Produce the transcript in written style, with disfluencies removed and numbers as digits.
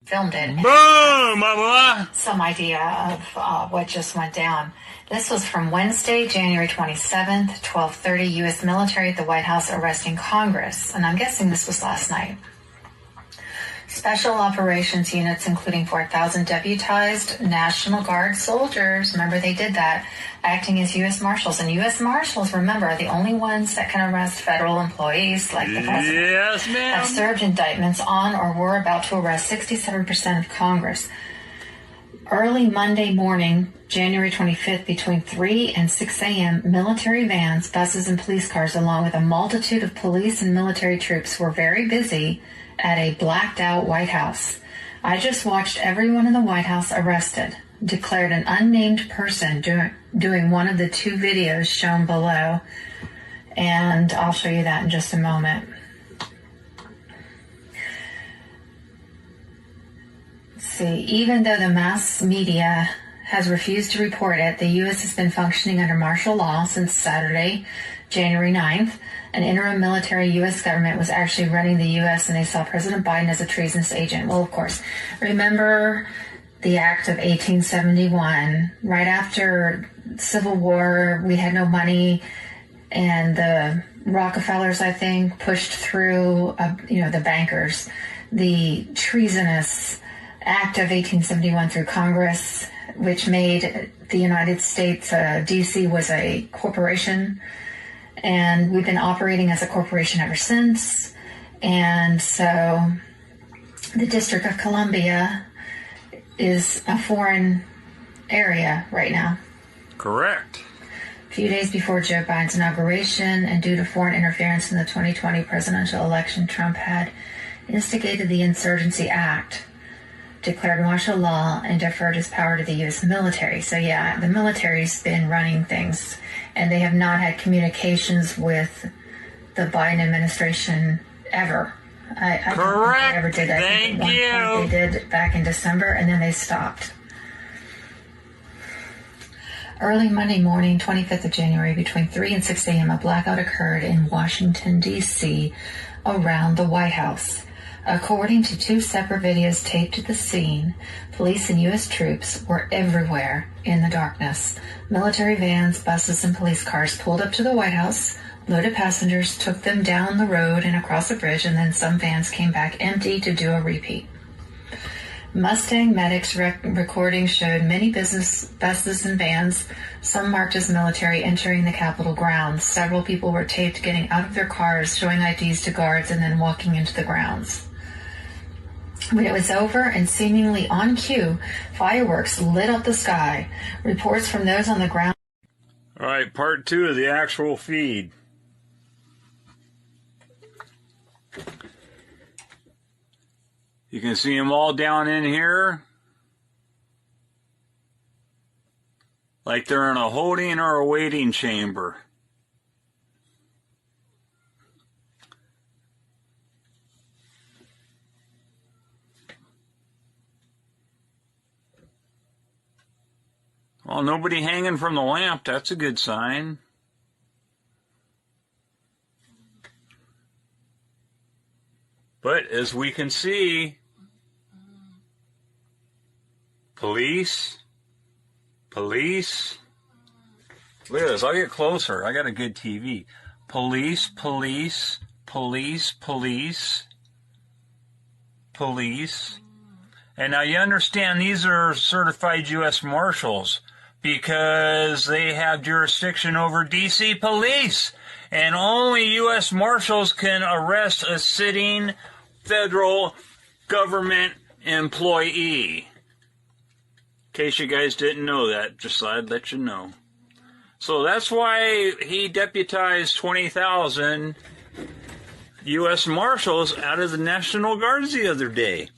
filmed it. Boom! Blah, blah. Some idea of what just went down. This was from Wednesday, January 27th, 12:30. U.S. military at the White House arresting Congress. And I'm guessing this was last night. Special operations units, including 4,000 deputized National Guard soldiers, remember they did that, acting as U.S. Marshals. And U.S. Marshals, remember, are the only ones that can arrest federal employees like the president. Yes, ma'am. Have served indictments on or were about to arrest 67% of Congress. Early Monday morning, January 25th, between 3 and 6 a.m., military vans, buses, and police cars, along with a multitude of police and military troops, were very busy at a blacked-out White House. I just watched everyone in the White House arrested, declared an unnamed person doing one of the two videos shown below, and I'll show you that in just a moment. See, even though the mass media has refused to report it, the U.S. has been functioning under martial law since Saturday, January 9th. An interim military U.S. government was actually running the U.S., and they saw President Biden as a treasonous agent. Well, of course, remember the Act of 1871. Right after Civil War, we had no money, and the Rockefellers, I think, pushed through, the bankers, the treasonous Act of 1871 through Congress, which made the United States, D.C. was a corporation. And we've been operating as a corporation ever since. And so the District of Columbia is a foreign area right now. Correct. A few days before Joe Biden's inauguration, and due to foreign interference in the 2020 presidential election, Trump had instigated the Insurgency Act, declared martial law, and deferred his power to the U.S. military. So yeah, the military's been running things, and they have not had communications with the Biden administration ever. I don't think they ever did. Thank you. They did back in December, and then they stopped. Early Monday morning, 25th of January, between 3 and 6 a.m., a blackout occurred in Washington, D.C., around the White House. According to two separate videos taped at the scene, police and U.S. troops were everywhere in the darkness. Military vans, buses, and police cars pulled up to the White House, loaded passengers, took them down the road and across a bridge, and then some vans came back empty to do a repeat. Mustang Medic's recording showed many buses and vans, some marked as military, entering the Capitol grounds. Several people were taped getting out of their cars, showing IDs to guards, and then walking into the grounds. When it was over and seemingly on cue, fireworks lit up the sky. Reports from those on the ground. All right, part 2 of the actual feed. You can see them all down in here, like they're in a holding or a waiting chamber. Well, nobody hanging from the lamp, that's a good sign. But as we can see, police. Look at this, I'll get closer, I got a good TV. Police. And now you understand these are certified U.S. Marshals, because they have jurisdiction over D.C. police. And only U.S. Marshals can arrest a sitting federal government employee. In case you guys didn't know that, just thought I'd let you know. So that's why he deputized 20,000 U.S. Marshals out of the National Guards the other day.